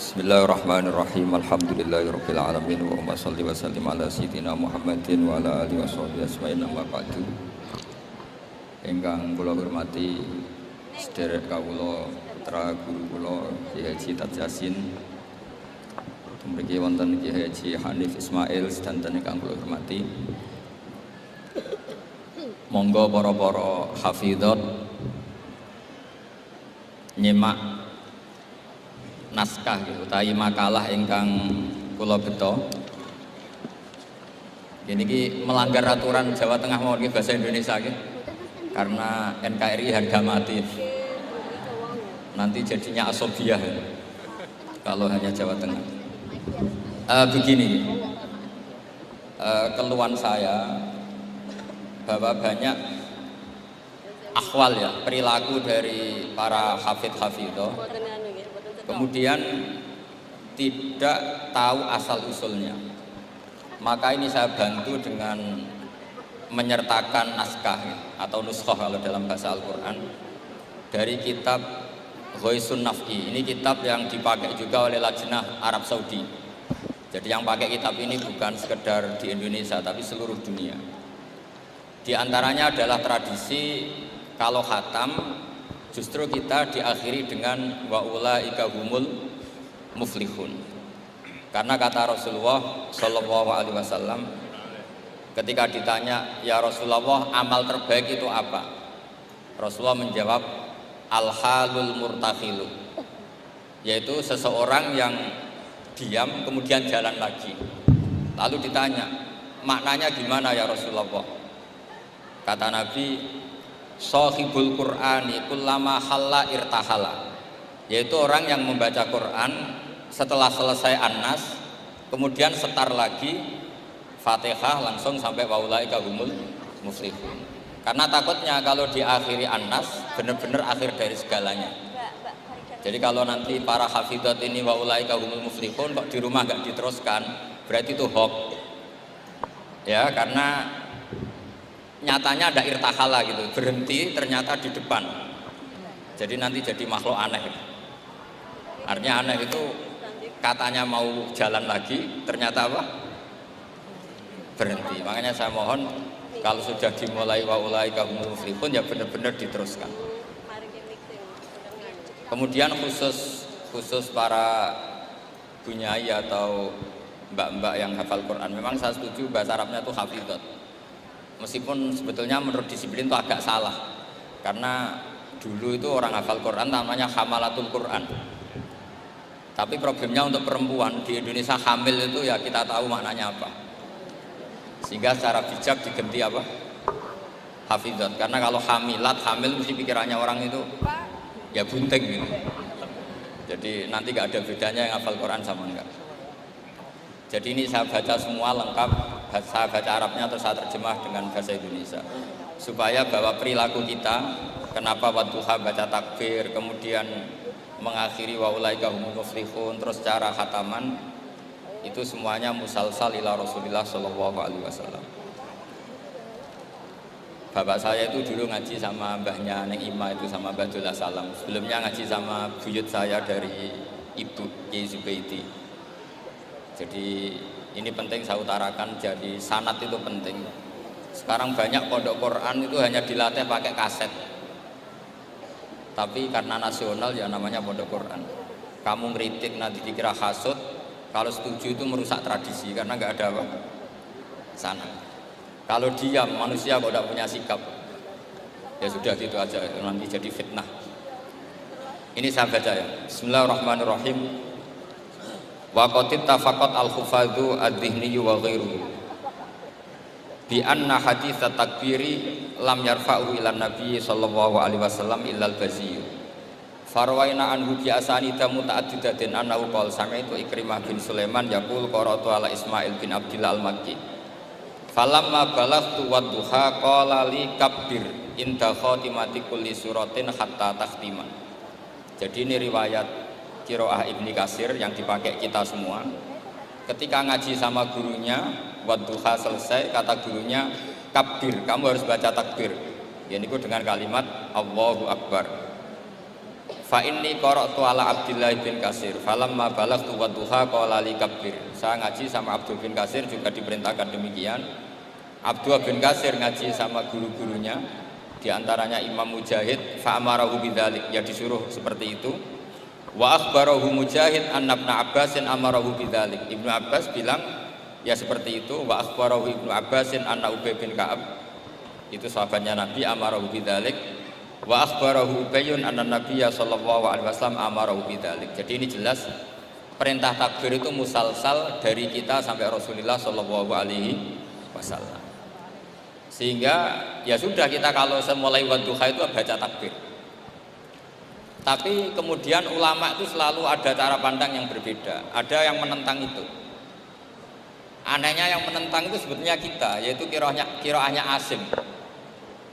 Bismillahirrahmanirrahim. Alhamdulillahirabbil alamin wa shalli wa sallim ala sayyidina Muhammadin wa ala alihi washabihi ajmain amma ba'du. Ingkang kula hormati sedherek kawula putra guru kula Kyai Haji Taj Yasin. Mriki wonten Kyai Haji Hanif Ismail sedanten ingkang kula hormati. Monggo para hafidhat nyimak naskah utawi makalah ingkang kula beto. Niki melanggar aturan Jawa Tengah mawon nggih bahasa Indonesia nggih. Karena NKRI harga mati. Nanti jadinya asobiah kalau hanya Jawa Tengah. Begini, keluhan saya bahwa banyak akhwal ya, perilaku dari para hafidh-hafidhah kemudian tidak tahu asal usulnya. Maka ini saya bantu dengan menyertakan naskah atau nuskhah kalau dalam bahasa Al-Quran dari kitab Ghoisun Naf'i. Ini kitab yang dipakai juga oleh Lajnah Arab Saudi. Jadi yang pakai kitab ini bukan sekedar di Indonesia tapi seluruh dunia. Di antaranya adalah tradisi kalau khatam justru kita diakhiri dengan wa ulaika humul muflihun. Karena kata Rasulullah Shallallahu Alaihi Wasallam ketika ditanya, ya Rasulullah amal terbaik itu apa? Rasulullah menjawab al-halul murtakhilu, yaitu seseorang yang diam kemudian jalan lagi. Lalu ditanya maknanya gimana ya Rasulullah? Kata Nabi, Shahibul Qur'ani kullama halla irtahala, yaitu orang yang membaca Quran setelah selesai An-Nas kemudian setar lagi Fatihah langsung sampai wa ulaika humul muflihun. Karena takutnya kalau diakhiri An-Nas benar-benar akhir dari segalanya. Jadi kalau nanti para hafidhat ini wa ulaika humul muflihun kok di rumah gak diteruskan, berarti itu hoax. Ya, karena nyatanya ada irtahala gitu, berhenti ternyata di depan. Jadi nanti jadi makhluk aneh. Artinya aneh itu katanya mau jalan lagi, ternyata apa? Berhenti. Makanya saya mohon kalau sudah dimulai wa ulaika humul muflihun ya benar-benar diteruskan. Kemudian khusus para bunyai atau mbak-mbak yang hafal Quran, memang saya setuju bahasa Arabnya itu hafidhat. Meskipun sebetulnya menurut disiplin itu agak salah, karena dulu itu orang hafal Quran namanya hamalatul Quran. Tapi problemnya untuk perempuan di Indonesia hamil itu ya kita tahu maknanya apa, sehingga secara bijak diganti apa? Hafidhat. Karena kalau hamilat, hamil mesti pikirannya orang itu ya bunting gitu. Jadi nanti gak ada bedanya yang hafal Quran sama enggak. Jadi ini saya baca semua lengkap, saya baca Arabnya terus saya terjemah dengan bahasa Indonesia supaya bahwa perilaku kita, kenapa wadduha baca takbir kemudian mengakhiri wa ulaika humul muflihun terus cara khataman itu semuanya musalsal ila Rasulillah Shallallahu Alaihi Wasallam. Bapak saya itu dulu ngaji sama mbahnya Neng Ima itu sama Badullah Salam. Sebelumnya ngaji sama buyut saya dari Ibu Kyai Zubaidi. Jadi ini penting saya utarakan, jadi sanad itu penting. Sekarang banyak pondok Quran itu hanya dilatih pakai kaset. Tapi karena nasional ya namanya pondok Quran. Kamu ngeritik nanti dikira hasut, kalau setuju itu merusak tradisi karena nggak ada apa? Sanad. Kalau diam manusia kok tidak punya sikap, ya sudah gitu aja, nanti jadi fitnah. Ini saya baca ya. Bismillahirrahmanirrahim. Wa qatit tafaqat al-hufadhu ad-dhihniyu wa ghairuhu bi anna hadits takbiri lam yarfa'u ila nabi sallallahu alaihi wasallam illa al-baziy farwaina anhu bi asanida muta'addidatin annahu qala sami'tu Ikrimah bin Sulaiman yaqul qara'tu ala Ismail bin Abdillah al-Makki falamma balaghtu wadduha qala li kabbir inda khatimati kulli suratin hatta takhtiman. Jadi ini riwayat Qiraah Ibni Katsir yang dipakai kita semua. Ketika ngaji sama gurunya, wadduha selesai, kata gurunya kabir, kamu harus baca takbir. Ya niku dengan kalimat Allahu Akbar. Fa inni qara'tu ala Abdillah bin Katsir falamma balaghtu wadduha qala li kabbir. Saya ngaji sama Abdul bin Katsir juga diperintahkan demikian. Abdul bin Katsir ngaji sama guru-gurunya, di antaranya Imam Mujahid, fa amarahu bidzalik, ya disuruh seperti itu. Wa akhbarahu Mujahid anna Ibnu Abbasin amarahu bidzalik. Ibnu Abbas bilang ya seperti itu. Wa akhbarahu Ibnu Abbasin anna Ubay bin Ka'ab, itu sahabatnya Nabi, amarahu bidzalik. Wa akhbarahu Ubayyun anna Nabiyya sallallahu alaihi wasallam amarahu bidzalik. Jadi ini jelas perintah takbir itu musalsal dari kita sampai Rasulullah sallallahu alaihi wasallam. Sehingga ya sudah, kita kalau semulai wadduha itu baca takbir. Tapi kemudian ulama itu selalu ada cara pandang yang berbeda. Ada yang menentang itu. Anehnya yang menentang itu sebetulnya kita, yaitu qiraahnya Asim.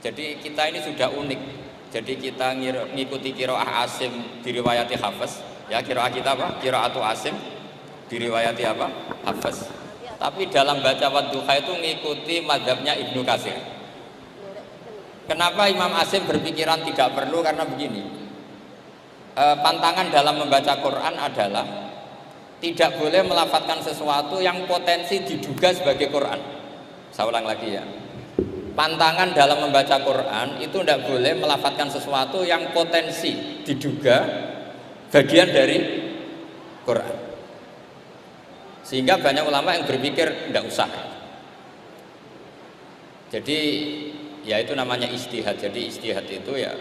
Jadi kita ini sudah unik. Jadi kita ngikuti qiraah Asim diriwayati Hafiz, ya qiraah kita apa? Qiraatu Asim diriwayati apa? Hafiz. Tapi dalam baca wadduha itu ngikuti mazhabnya Ibnu Katsir. Kenapa Imam Asim berpikiran tidak perlu? Karena begini, pantangan dalam membaca Quran adalah tidak boleh melafadzkan sesuatu yang potensi diduga sebagai Quran. Saya ulang lagi ya. Pantangan dalam membaca Quran itu tidak boleh melafadzkan sesuatu yang potensi diduga bagian dari Quran. Sehingga banyak ulama yang berpikir tidak usah. Jadi ya itu namanya ijtihad. Jadi ijtihad itu ya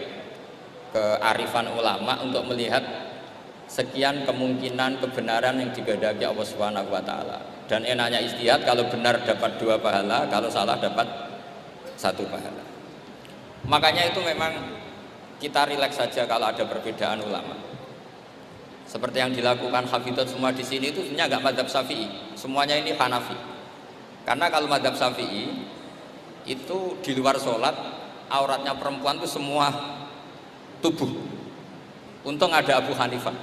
kearifan ulama untuk melihat sekian kemungkinan kebenaran yang digandaki Allah Subhanahu wa taala. Dan enaknya ijtihad, kalau benar dapat 2 pahala, kalau salah dapat 1 pahala. Makanya itu memang kita rileks saja kalau ada perbedaan ulama. Seperti yang dilakukan hafidhot semua di sini itu sebenarnya enggak mazhab Syafi'i. Semuanya ini Hanafi. Karena kalau mazhab Syafi'i itu di luar sholat auratnya perempuan itu semua tubuh. Untung ada Abu Hanifah,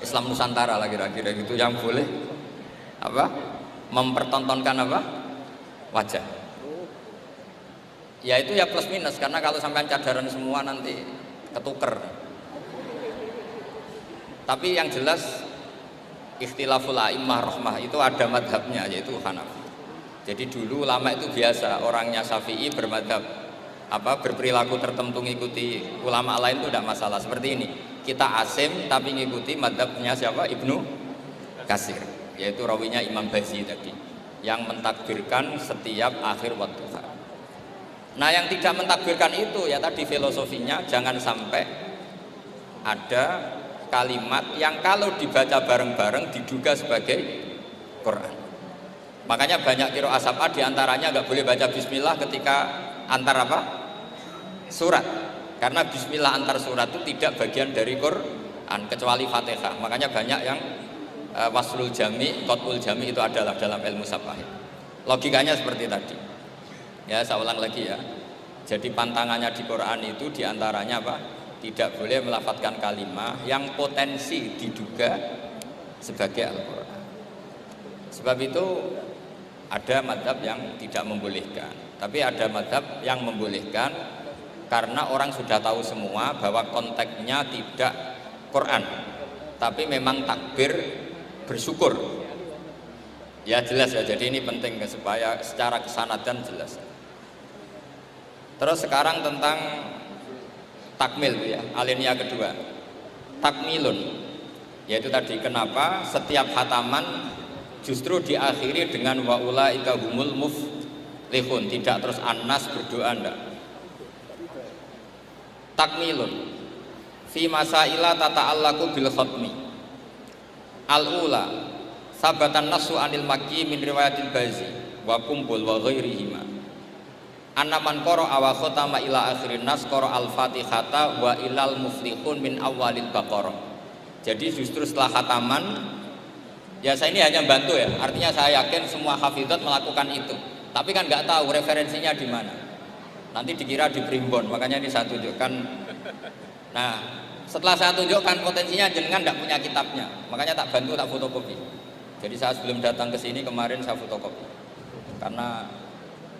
Islam Nusantara lah kira-kira gitu, yang boleh apa? Mempertontonkan apa? Wajah. Ya itu ya plus minus, karena kalau sampai cadaran semua nanti ketuker. Tapi yang jelas ikhtilaful a'immah rahmah itu ada madhabnya, yaitu Hanafi. Jadi dulu ulama itu biasa, orangnya Syafi'i bermadhab apa, berperilaku tertentu ngikuti ulama lain itu tidak masalah. Seperti ini, kita Asim tapi ngikuti madhabnya siapa? Ibnu Katsir, yaitu rawinya Imam Bazi tadi, yang mentakbirkan setiap akhir wadduha. Nah yang tidak mentakbirkan itu ya tadi filosofinya, jangan sampai ada kalimat yang kalau dibaca bareng-bareng diduga sebagai Quran. Makanya banyak qiraah sab'ah diantaranya nggak boleh baca bismillah ketika antar apa? Surat. Karena bismillah antar surat itu tidak bagian dari Quran kecuali Fatihah. Makanya banyak yang waslul jami, qat'ul jami itu adalah dalam ilmu sab'ah. Logikanya seperti tadi. Ya saya ulang lagi ya. Jadi pantangannya di Quran itu diantaranya apa? Tidak boleh melafadzkan kalimat yang potensi diduga sebagai Al-Quran. Sebab itu ada madhab yang tidak membolehkan, tapi ada madhab yang membolehkan karena orang sudah tahu semua bahwa konteksnya tidak Quran, tapi memang takbir bersyukur. Ya jelas ya, jadi ini penting supaya secara kesanatan jelas. Terus sekarang tentang takmil ya, alinea kedua, takmilun, yaitu tadi kenapa setiap khataman justru diakhiri dengan wa ulaika humul muflihun, tidak terus An-Nas berdoa enggak. Takmilun fi masaila tata'allaqu bil khatmi. Al-ula sabatan nasu anil makki min riwayatil bazi wa kumpul wa ghairihima. Anna man qara'a wa khatama ila akhirin nas qara'a al-fatihata wa ilal muflihun min awalil baqarah. Jadi justru setelah khataman, ya saya ini hanya bantu ya, artinya saya yakin semua hafidhot melakukan itu, tapi kan nggak tahu referensinya di mana, nanti dikira di primbon, makanya ini saya tunjukkan. Nah setelah saya tunjukkan potensinya jenengan nggak punya kitabnya, makanya tak bantu, tak fotokopi. Jadi saya sebelum datang ke sini kemarin saya fotokopi, karena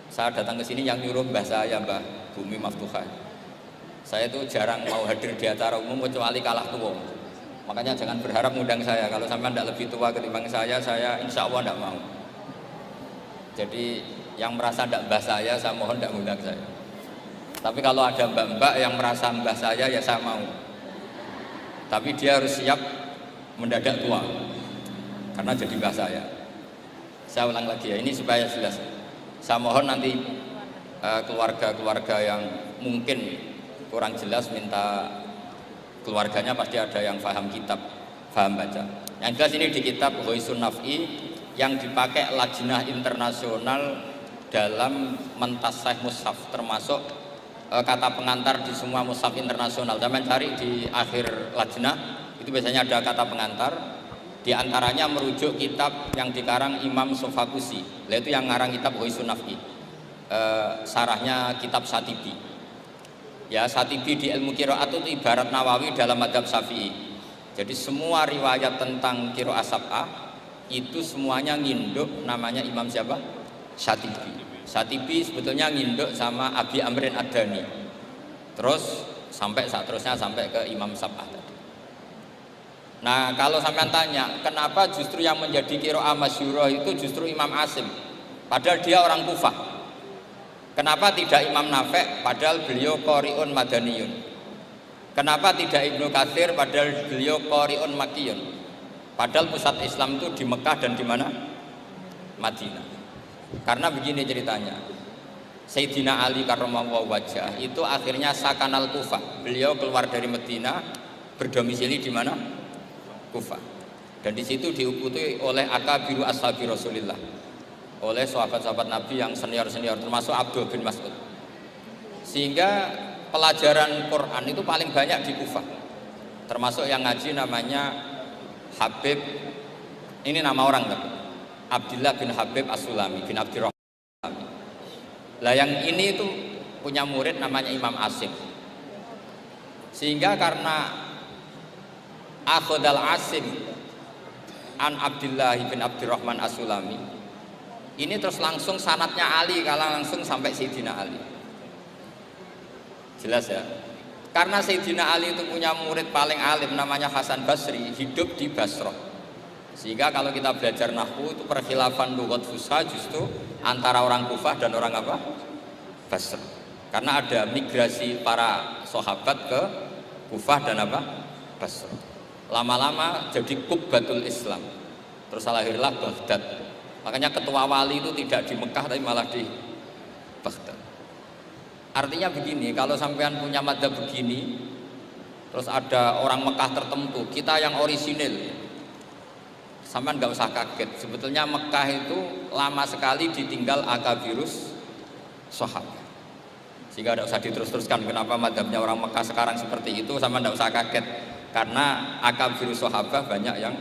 saya datang ke sini yang nyuruh mbah saya, Mbah Bumi Maftuhah. Saya itu jarang mau hadir di acara umum kecuali kalah tua. Makanya jangan berharap ngundang saya. Kalau sampai tidak lebih tua ketimbang saya insya Allah tidak mau. Jadi yang merasa tidak mbah saya mohon tidak ngundang saya. Tapi kalau ada mbak-mbak yang merasa mbah saya, ya saya mau. Tapi dia harus siap mendadak tua, karena jadi mbah saya. Saya ulang lagi ya, ini supaya jelas. Saya mohon nanti keluarga-keluarga yang mungkin kurang jelas minta keluarganya, pasti ada yang paham kitab, paham baca. Yang jelas ini di kitab Ghoisun Naf'i yang dipakai lajnah internasional dalam mentasih mushaf, termasuk kata pengantar di semua mushaf internasional. Zaman cari di akhir lajnah itu biasanya ada kata pengantar, di antaranya merujuk kitab yang dikarang Imam Sofakusi, yaitu yang ngarang kitab Ghoisun Naf'i, sarahnya kitab Satibi. Ya, Satibi di ilmu qiraat itu ibarat Nawawi dalam madzhab Syafi'i. Jadi semua riwayat tentang qiraat sab'ah itu semuanya nginduk namanya Imam siapa? Satibi. Satibi sebetulnya nginduk sama Abi Amrin Ad-Dani. Terus sampai seterusnya sampai ke Imam Sab'ah tadi. Nah, kalau sampean tanya, kenapa justru yang menjadi qiraah masyhurah itu justru Imam Asim? Padahal dia orang Kufah. Kenapa tidak Imam Nafi'? Padahal beliau qari'un madaniyun. Kenapa tidak Ibnu Katsir? Padahal beliau qari'un makkiyun. Padahal pusat Islam itu di Mekah dan di mana? Madinah. Karena begini ceritanya, Sayyidina Ali karramallahu wajhah itu akhirnya sakanal Kufah. Beliau keluar dari Madinah, berdomisili di mana? Kufah. Dan di situ diikuti oleh akabiru ashabi Rasulillah, oleh sahabat-sahabat Nabi yang senior-senior, termasuk Abdul bin Mas'ud. Sehingga pelajaran Quran itu paling banyak di Kufah. Termasuk yang ngaji namanya Habib, ini nama orang tapi Abdullah bin Habib As-Sulami bin Abdirrahman. Lah yang ini itu punya murid namanya Imam Asim. Sehingga karena Akhodal Asim an Abdullah bin Abdirrahman As-Sulami, ini terus langsung sanatnya Ali, kalau langsung sampai Sayyidina Ali. Jelas ya? Karena Sayyidina Ali itu punya murid paling alim namanya Hasan Basri, hidup di Basrah. Sehingga kalau kita belajar nahwu itu perkhilafan lughat fusha justru antara orang Kufah dan orang apa? Basrah. Karena ada migrasi para sahabat ke Kufah dan apa? Basrah. Lama-lama jadi Qubbatul Islam. Terus lahirlah Baghdad. Makanya ketua wali itu tidak di Mekah tapi malah di Baghdad. Artinya begini, kalau sampean punya madzhab begini, terus ada orang Mekah tertentu, kita yang orisinil, sampean nggak usah kaget. Sebetulnya Mekah itu lama sekali ditinggal akabirus sahabat. Sehingga tidak usah diterus-teruskan kenapa madzhabnya orang Mekah sekarang seperti itu, sampean nggak usah kaget. Karena akabirus sahabat banyak yang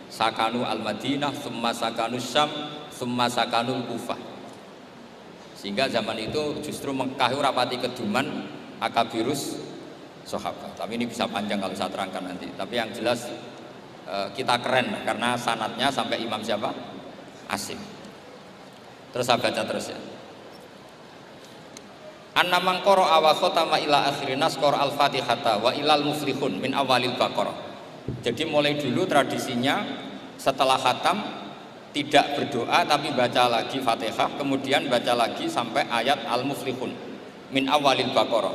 sakanu al-Madinah, summa sakanu Syam, summa sakanul Kufah. Sehingga zaman itu justru Mekah rapati keduman akabirus sahabat. Tapi ini bisa panjang kalau saya terangkan nanti. Tapi yang jelas kita keren karena sanatnya sampai Imam siapa? Asim. Terus saya baca terus ya. Annamang qara'a wa khatama ila akhirin nas qara al-Fatihata wa ilal muflihun min awalil Baqarah. Jadi mulai dulu tradisinya setelah khatam tidak berdoa tapi baca lagi Fatihah, kemudian baca lagi sampai ayat al-muflihun min awalil Baqarah.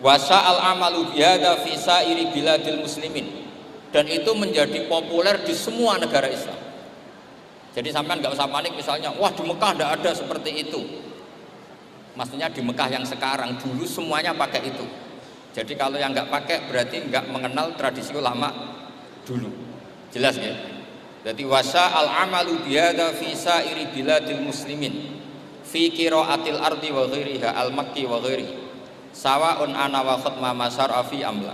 Wa sa'al amalu bihadza fi sa'iri biladil muslimin. Dan itu menjadi populer di semua negara Islam. Jadi sampean nggak usah panik misalnya, wah di Mekah tidak ada seperti itu. Maksudnya di Mekah yang sekarang, dulu semuanya pakai itu. Jadi kalau yang nggak pakai berarti nggak mengenal tradisi ulama dulu. Jelas ya? Jadi wasa al-amalu bihadza fi sa'iri biladil muslimin fi qiraatil ardi wa ghairiha al-makki wa ghairi sawa'un ana wa khatma masar'a fi amla.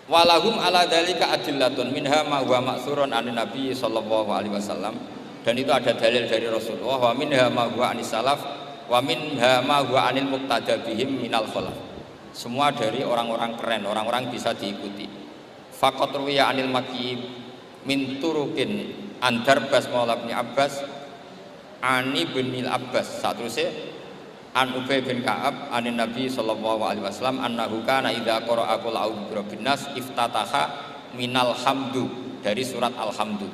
Walahum ala dzalika adillatun minha ma huwa ma'thurun an Nabi sallallahu alaihi wasallam, dan itu ada dalil dari Rasulullah, wa minha ma huwa anis salaf wa minha ma huwa anil muqtada bihim minal khalaf. Semua dari orang-orang keren, orang-orang bisa diikuti. Faqat ruwiya anil Makki min turukin Andarbas maula bin Abbas ani bin Abbas. Saat terusnya An Ubay bin Ka'ab anin Nabi sallallahu alaihi wasallam annahu kana idza qara'a qul a'udzu birabbin nas iftataha minal hamdu, dari surat Alhamdu.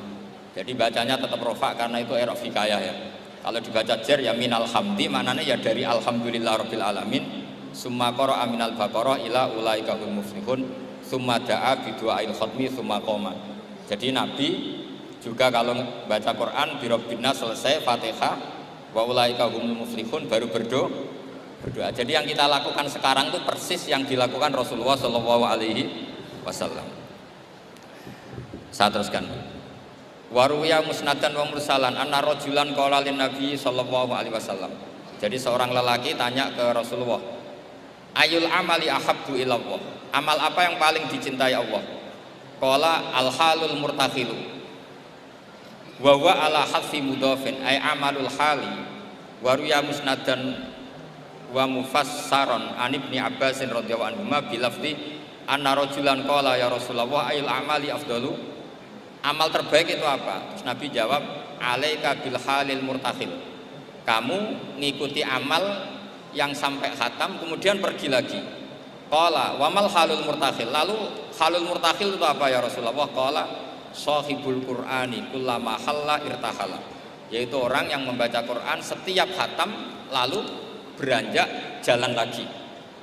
Jadi bacanya tetap rofa karena itu i'rab hikayah ya. Kalau dibaca jar ya minal hamdi, maknanya ya dari alhamdulillah rabbil alamin. Summa qara'a minal baqarah ila ulaika hum muflihun. Summa da'a bi du'ail khatmi summa qoma. Jadi Nabi juga kalau baca Quran birabbin nas selesai Fatihah wa ulaika humul muflihun baru berdoa. Jadi yang kita lakukan sekarang itu persis yang dilakukan Rasulullah sallallahu alaihi wasallam. Saya teruskan. Waruya musnadan wa mursalan anna rajulan qala lin nabi sallallahu alaihi wasallam. Jadi seorang lelaki tanya ke Rasulullah, ayul amali ahabbu ilallah, amal apa yang paling dicintai Allah? Qala al halul murtakhilu wa huwa ala hadfi mudhafin ay amalul hali. Waruya musnadan wa mufassaron an ibni Abbasin radhiyallahu anhu bi lafzi anna rajulan qala ya Rasulullah ayul amali afdalu, amal terbaik itu apa? Terus Nabi jawab alaika bil halil murtakhil, kamu ngikuti amal yang sampai khatam kemudian pergi lagi. Qala wamal halul murtakhil, lalu halul murtakhil itu apa ya Rasulullah? Qala shahibul qur'ani kullama halla irtahala, yaitu orang yang membaca Quran setiap khatam lalu beranjak jalan lagi.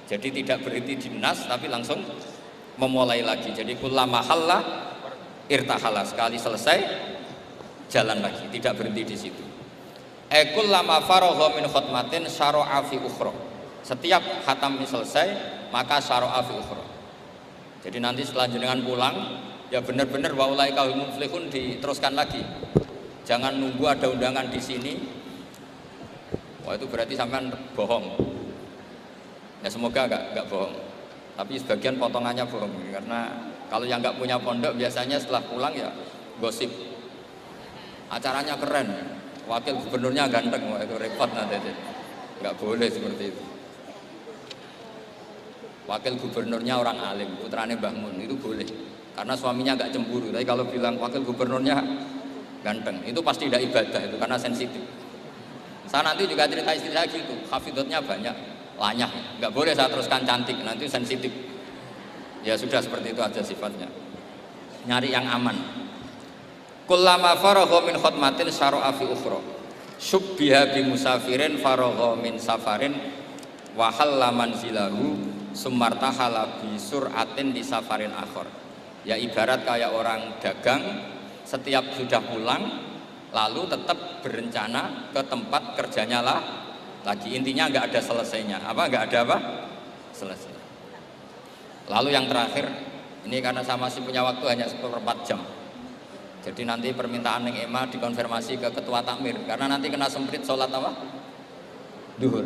Jadi tidak berhenti di nas tapi langsung memulai lagi. Jadi kullama halla irtahala, sekali selesai jalan lagi, tidak berhenti di situ. Kullama faragha min khatmatin syara'a fi ukhra, setiap khatam selesai maka syara'a fi ukhra. Jadi nanti setelah jenengan pulang ya benar-benar wa ulaika humul muflihun diteruskan lagi. Jangan nunggu ada undangan di sini. Wah itu berarti sampean bohong. Ya semoga enggak bohong. Tapi sebagian potongannya bohong karena kalau yang enggak punya pondok biasanya setelah pulang ya gosip. Acaranya keren, wakil gubernurnya ganteng, wah itu repot nanti. Enggak boleh seperti itu. Wakil gubernurnya orang alim, putranya Mbah Mun, itu boleh. Karena suaminya enggak cemburu. Tapi kalau bilang wakil gubernurnya ganteng, itu pasti tidak ibadah, itu karena sensitif. Saya nanti juga cerita istri saya gitu, hafidhotnya banyak, lanyah, nggak boleh saya teruskan cantik, nanti sensitif. Ya sudah seperti itu aja sifatnya. Nyari yang aman. Kullama faragha min khatmatin syara'a fi ukhra. Syubbiha bi musafirin faragha min safarin wa halla manzilahu sumartahala bi sur'atin di safarin akhar. Ya ibarat kayak orang dagang setiap sudah pulang lalu tetap berencana ke tempat kerjanya lah lagi, intinya nggak ada selesainya. Apa nggak ada apa? Selesai. Lalu yang terakhir ini karena saya masih punya waktu hanya 1/4 jam. Jadi nanti permintaan yang Ema dikonfirmasi ke ketua takmir karena nanti kena sempit sholat apa? Duhur.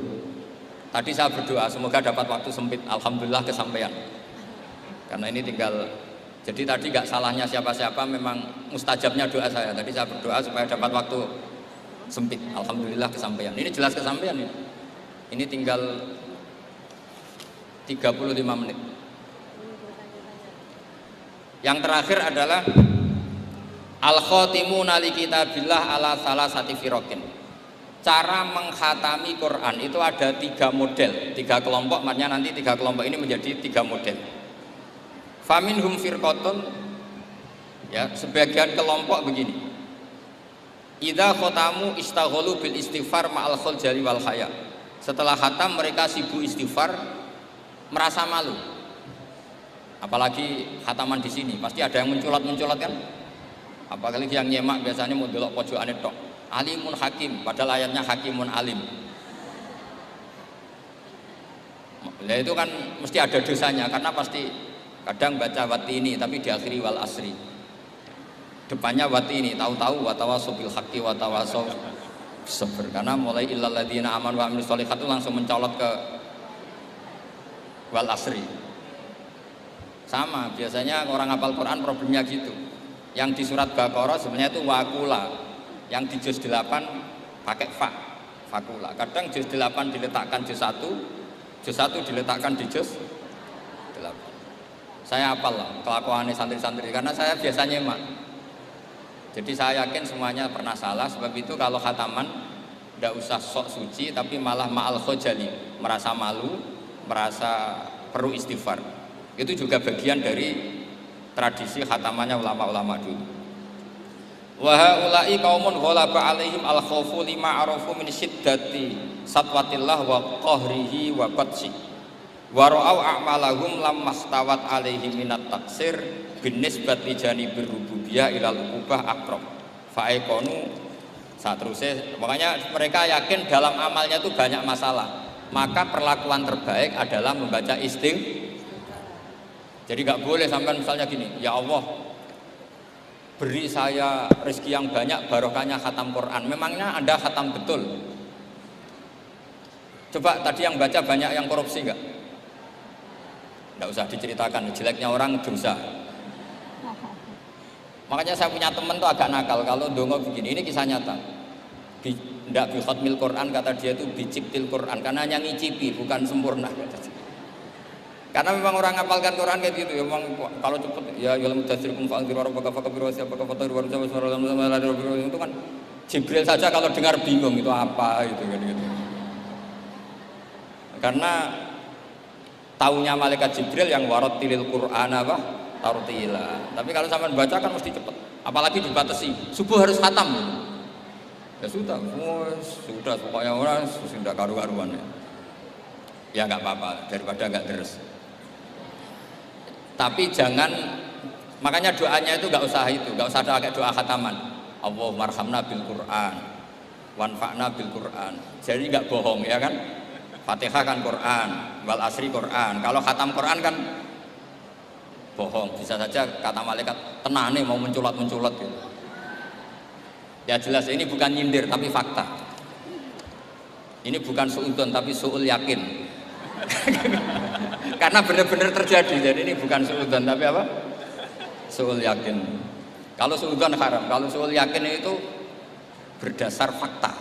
Tadi saya berdoa semoga dapat waktu sempit, alhamdulillah kesampaian. Karena ini tinggal. Jadi tadi nggak salahnya siapa-siapa, memang mustajabnya doa saya. Tadi saya berdoa supaya dapat waktu sempit. Alhamdulillah kesampaian. Ini jelas kesampaian ini. Ini tinggal 35 menit. Yang terakhir adalah al-khatimuna li kitabillah ala salasati firaqin. Cara mengkhatami Quran itu ada 3 model, 3 kelompok. Makanya nanti 3 kelompok ini menjadi 3 model. Faminhum firqatun, ya sebagian kelompok begini. Idza khatamu istaghalu bil istighfar ma'al khuljali wal haya. Setelah khatam mereka sibuk istighfar, merasa malu. Apalagi khataman di sini pasti ada yang menculat kan? Apalagi yang nyemak biasanya mau delok pojokane tok. Alimun hakim, padahal ayatnya hakimun alim. Nah itu kan mesti ada dosanya karena pasti kadang baca watini tapi diakhiri wal asri. Depannya watini, tahu-tahu watawasaw bil haqqi watawasaw sabr. Karena mulai illal ladzina amanu wa amilus sholihat itu langsung mencolot ke wal asri. Sama biasanya orang hafal Quran problemnya gitu. Yang di surat Baqarah sebenarnya itu wakula. Yang di juz 8 pakai fa, fakula. Kadang juz 8 diletakkan juz 1, juz 1 diletakkan di juz 8. Saya hafal lah kelakuannya santri-santri karena saya biasanya nyemak. Jadi saya yakin semuanya pernah salah. Sebab itu kalau khataman tidak usah sok suci, tapi malah ma'al khojali, merasa malu, merasa perlu istighfar. Itu juga bagian dari tradisi khatamannya ulama-ulama dulu. Wa haula'i qaumun ghalaba 'alaihim al-khaufu lima arafu min syiddati satwatillah wa qahrihi wa batsi. Wa ra'au a'malahum lam mastawat 'alaihim minat taksir bin nisbati janibir rububiyah ilal ubah aqrab. Fa'aikonu seterusnya. Makanya mereka yakin dalam amalnya itu banyak masalah. Maka perlakuan terbaik adalah membaca Jadi nggak boleh sampai misalnya gini, ya Allah beri saya rezeki yang banyak, barokahnya khatam Quran. Memangnya Anda khatam betul? Coba tadi yang baca banyak yang korupsi nggak? Nggak usah diceritakan, jeleknya orang dosa. Makanya saya punya teman tuh agak nakal kalau dongo begini. Ini kisah nyata. Tidak bikhatmil Quran, kata dia itu biciktil Quran, karena hanya ngicipi, bukan sempurna. Karena memang orang ngapalkan Quran kayak gitu ya, memang kalau cepet ya ilmu mudaththirkum fa'anzir rabbaka fakabir wa siapaka fatar wa itu kan Jibril saja kalau dengar bingung itu apa gitu kan gitu. Karena taunya malaikat Jibril yang warattilil Qur'an apa? Tartila. Tapi kalau sampean baca kan mesti cepet. Apalagi dibatasi, subuh harus khatam. Ya sudah, sudah pokoknya orang sudah karu-karuan ya. Ya nggak apa-apa daripada nggak terus. Tapi jangan, makanya doanya itu nggak usah ada kayak doa khataman. Allahumma arhamna bil Quran, wanfa'na bil Quran. Jadi nggak bohong ya kan? Fatihah kan Quran, wal asri Quran. Kalau khatam Quran kan bohong. Bisa saja kata malaikat tenane mau menculat gitu. Ya jelas ini bukan nyindir tapi fakta. Ini bukan suudzon tapi suul yakin. Karena benar-benar terjadi. Jadi ini bukan suudzon tapi apa? Suul yakin. Kalau suudzon haram, kalau suul yakin itu berdasar fakta.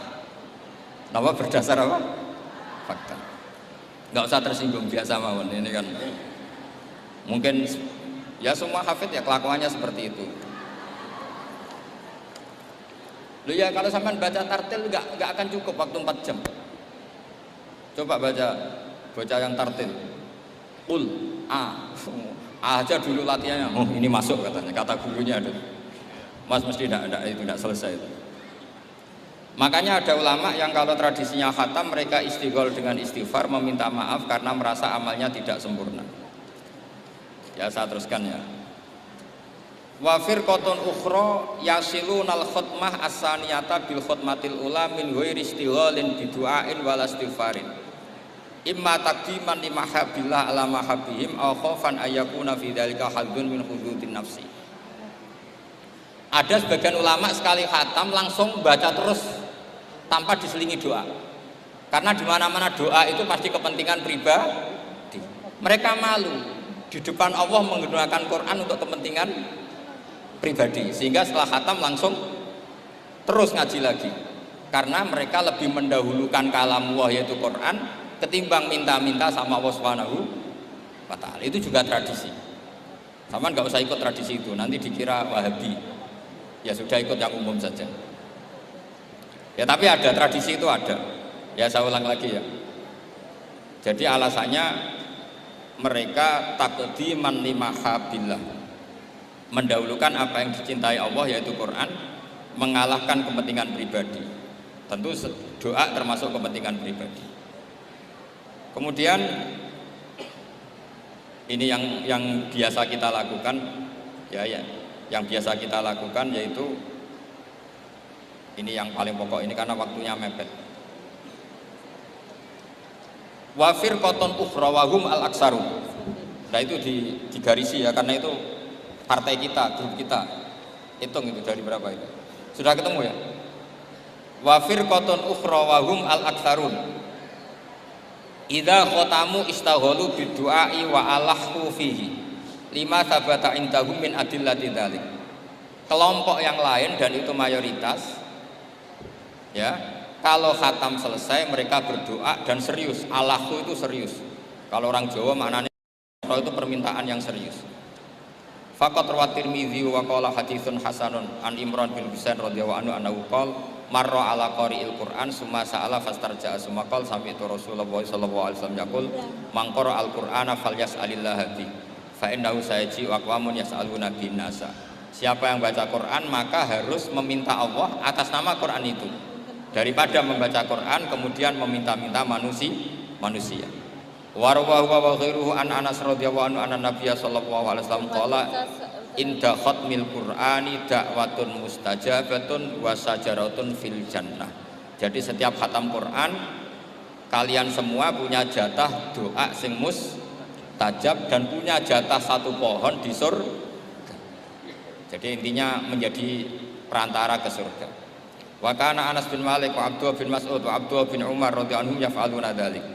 Nama berdasar apa? Fakta. Nggak usah tersinggung, biasa mawon. Ini kan mungkin ya semua hafid ya kelakuannya seperti itu. Loh ya kalau sampean baca tartil nggak akan cukup waktu 4 jam. Coba baca yang tartil. Ul A aja dulu latihannya. Oh ini masuk katanya, kata gurunya ada. Mas mesti itu tidak selesai itu. Makanya ada ulama yang kalau tradisinya khatam mereka istighol dengan istighfar meminta maaf karena merasa amalnya tidak sempurna. Ya saya teruskan ya. Wa firqatun ukhra yasilunal khutmah as-saniyata bil khutmatil ula min ghairi istighalin bidu'ain wal istighfarin. Imma taqdiman li mahabbillah ala mahabbihim aw khaufan ayyakuna fi dzalika hadzun min hududin nafsi. Ada sebagian ulama sekali khatam langsung baca terus tanpa diselingi doa. Karena di mana-mana doa itu pasti kepentingan pribadi. Mereka malu di depan Allah menggunakan Quran untuk kepentingan pribadi, sehingga setelah khatam langsung terus ngaji lagi. Karena mereka lebih mendahulukan kalam Allah yaitu Quran ketimbang minta-minta sama Allah Subhanahu wa ta'ala. Itu juga tradisi. Sama nggak usah ikut tradisi itu, nanti dikira Wahabi. Ya sudah ikut yang umum saja. Ya tapi ada tradisi itu ada. Ya saya ulang lagi ya. Jadi alasannya mereka taqdiman limahabillah, mendahulukan apa yang dicintai Allah yaitu Quran, mengalahkan kepentingan pribadi. Tentu doa termasuk kepentingan pribadi. Kemudian ini yang biasa kita lakukan ya yang biasa kita lakukan yaitu ini yang paling pokok ini karena waktunya mepet. Wa firqatun ukhra wa hum al aksaru. Nah itu digarisi ya karena itu partai kita, grup kita. Hitung itu dari berapa itu. Sudah ketemu ya? Wa firqatun ukhra wa hum al aktsarun. Idza khatamu istaghalu bidu'ai wa alahu fihi. Lima sabata indahum min adillati dzalik. Kelompok yang lain dan itu mayoritas ya, kalau khatam selesai mereka berdoa dan serius. Alahu itu serius. Kalau orang Jawa maknanya itu permintaan yang serius. Faqat rawat Tirmidzi wa qala haditsun hasanun an Imran bin Husain radhiyallahu anhu annahu qala marra ala qari'il Qur'an summa sa'ala fastarja'a summa qala sami'tu Rasulullah sallallahu alaihi wasallam yaqul man qara al-Qur'ana falyas'alillah bi fa innahu sayaji wa aqwamun yas'aluna bin nasa. Siapa yang baca Quran maka harus meminta Allah atas nama Quran itu daripada membaca Quran kemudian meminta-minta manusia. Wa rawahu wa ghairuhu an Anas radhiyallahu anhu anna Nabiy sallallahu alaihi wasallam qala inda khatmil Qur'ani da'watun mustajabatun wa sajaratun fil jannah. Jadi setiap khatam Quran kalian semua punya jatah doa sing mustajab dan punya jatah satu pohon di surga. Jadi intinya menjadi perantara ke surga. Wa kana Anas bin Malik wa Abdullah bin Mas'ud wa Abdullah bin Umar radhiyallahu anhum yaf'aluna dzalik.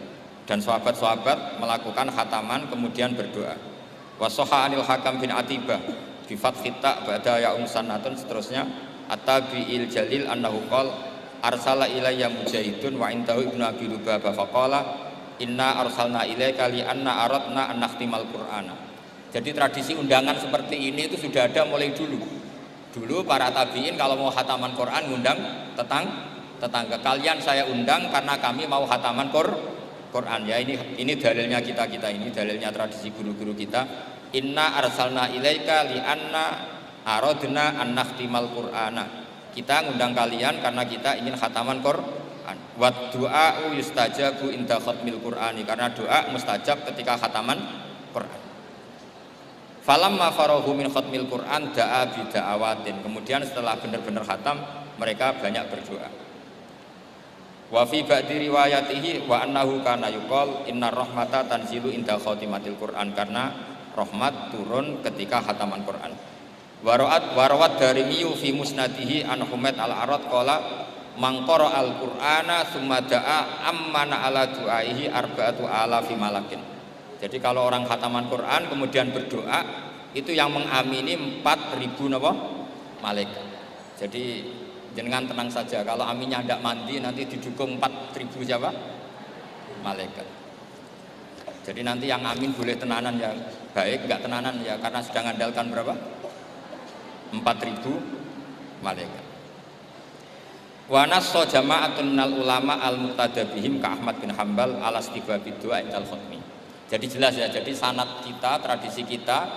Dan sahabat-sahabat melakukan khataman kemudian berdoa. Wa sahha anil Hakam bin Atibah bi fathit ta ba'da ya umsanatun seterusnya at-tabi'il jalil annahu qala arsala ilayya mujahidun wa indahu ibnu abi lubabah faqala inna arsalna ilaika li anna aradna an nakhtimal qur'ana. Jadi tradisi undangan seperti ini itu sudah ada mulai dulu. Dulu para tabi'in kalau mau khataman Quran ngundang tetangga. Kalian saya undang karena kami mau khataman Quran. Ya ini dalilnya kita ini dalilnya tradisi guru-guru kita. Inna arsalna ilaika li anna aradna an nakhtimal qur'ana. Kita ngundang kalian karena kita ingin khataman Quran. Wa du'a yustajabu inda khatmil qur'ani, karena doa mustajab ketika khataman Quran. Falamma farahu min khatmil Qur'an da'a bi da'awatin. Kemudian setelah benar-benar khatam mereka banyak berdoa. Wa fi ba'di riwayatihi wa annahu kana yuqal inna rahmata tanzilu inda khatimatil Qur'an, karena rahmat turun ketika khataman Quran. Warawat Darimi fi musnadihi an Humaid al-Arad qala man qara al-Qur'ana tsumma da'a ammana ala du'aihi arba'atu alafi malakin. Jadi kalau orang khataman Quran kemudian berdoa itu yang mengamini 4.000 malaikat. Jadi jangan tenang saja, kalau aminnya tidak mandi nanti didukung 4.000 siapa? Malaikat. Jadi nanti yang amin boleh tenanan ya baik, enggak tenanan ya karena sedang andalkan berapa? 4.000 malaikat. Wa nassa jama'atun minal ulama al-muqtada bihim ka Ahmad bin Hambal ala istibabid du'a indal khatmi. Jadi jelas ya, jadi sanad kita, tradisi kita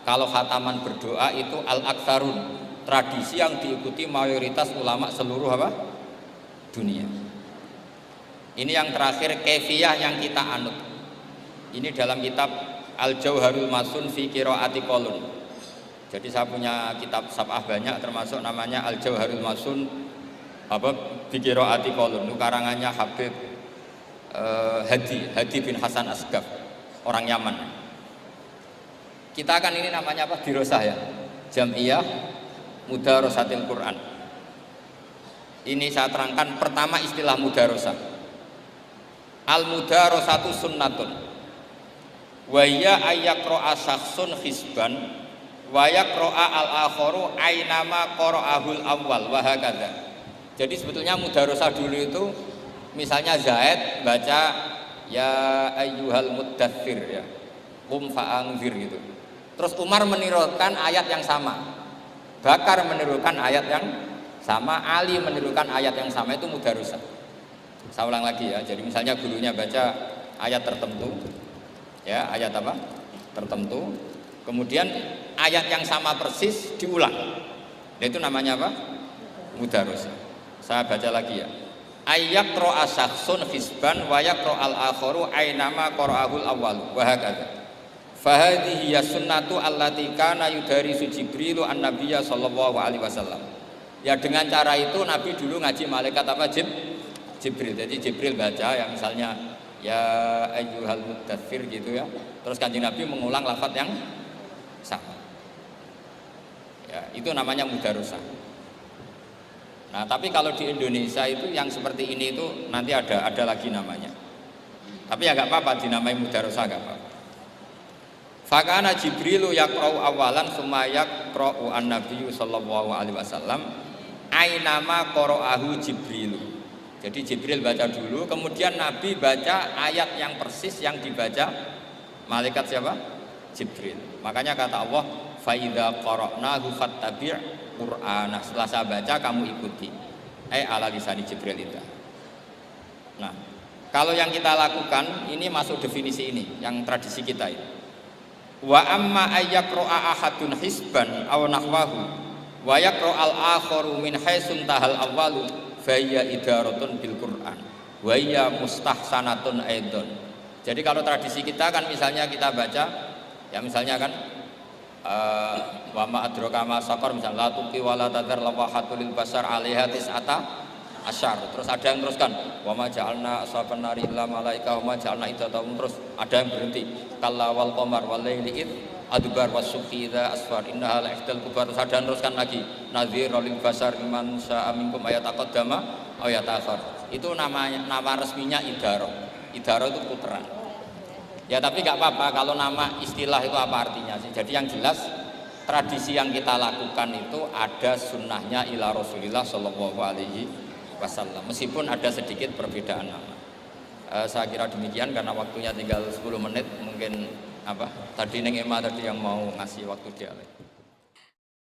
kalau khataman berdoa itu al-aktsarun, tradisi yang diikuti mayoritas ulama seluruh dunia. Ini yang terakhir kefiyah yang kita anut. Ini dalam kitab Al-Jauharul Masun fi Qiraati Qolun. Jadi saya punya kitab sab'ah banyak termasuk namanya Al-Jauharul Masun fi Qiraati Qolun. Itu karangannya Habib Hadi bin Hasan Asgaf, orang Yaman. Kita kan ini namanya apa? Dirosah ya, Jam'iyah Mudarasatil Quran. Ini saya terangkan pertama istilah mudarosah. Al-mudarosatu sunnatun wa ya ayyaqra'a syakhsun hisban wa yaqra'a al-akharu ainama qara'ahul awwal wa hakadha. Jadi sebetulnya mudarosah dulu itu misalnya Zaid baca ya ayyuhal muddathir ya qum fa'anzir gitu. Terus Umar menirukan ayat yang sama, Bakar menirukan ayat yang sama, Ali menirukan ayat yang sama, itu mudarosah. Saya ulang lagi ya. Jadi misalnya gurunya baca ayat tertentu, ya ayat apa? Tertentu. Kemudian ayat yang sama persis diulang. Itu namanya apa? Mudarosah. Saya baca lagi ya. Ayyaqra'a syakhsun hisban wa yaqra'al akharu ainama qara'ahul awwal wa hakadha. Fahadhihi ya sunnatu allati kana yudarisu Jibrilu an-nabiyya sallallahu alaihi wasallam. Ya dengan cara itu Nabi dulu ngaji malaikat apa? Jibril. Jadi Jibril baca yang misalnya ya ayyuhal muddatsir gitu ya. Terus Kanjeng Nabi mengulang lafaz yang sama. Ya, itu namanya mudarosah. Nah, tapi kalau di Indonesia itu yang seperti ini itu nanti ada lagi namanya. Tapi ya enggak apa-apa dinamai mudarosah, enggak apa-apa. Fakana Jibrilu yaqra'u awalan summa yaqra'u an-nabiyyu sallallahu alaihi wasallam ainama qara'ahu Jibrilu. Jadi Jibril baca dulu, kemudian Nabi baca ayat yang persis yang dibaca malaikat siapa? Jibril. Makanya kata Allah, fa idza qara'nahu fattabi' Qur'ana. Setelah saya baca kamu ikuti. ala lisani Jibril itu. Nah, kalau yang kita lakukan ini masuk definisi ini, yang tradisi kita ini. Wa amma ayyaqra'a ahadun hisban aw nahwahu wa yaqra'al akharu min haitsun tahal awwalu fa hiya idaratun bil Qur'an wa hiya mustahsanatun aidon. Jadi kalau tradisi kita kan misalnya kita baca ya misalnya kan wa ma adraka ma saqar misalnya la tuqi wa la tadhar lawahatul lil basar 'alaiha tis'ata asyar. Terus ada yang teruskan wa ma ja'alna ashaban nari illa malaika wa ma ja'alna iddatahum, terus ada yang berhenti kalla wal qamar wal laili id adbar wasubhi idza asfar innaha la ihdal kubar. Terus ada yang teruskan lagi nadhirul lil basar liman sya'a minkum ayat taqaddama aw yata'akhir. Itu nama resminya idarah. Idarah itu puteran. Ya tapi nggak apa-apa kalau nama istilah itu apa artinya sih. Jadi yang jelas tradisi yang kita lakukan itu ada sunnahnya ila Rasulillah Shallallahu Alaihi Wasallam, meskipun ada sedikit perbedaan nama. Saya kira demikian karena waktunya tinggal 10 menit. Mungkin tadi Neng Ema tadi yang mau ngasih waktu dia.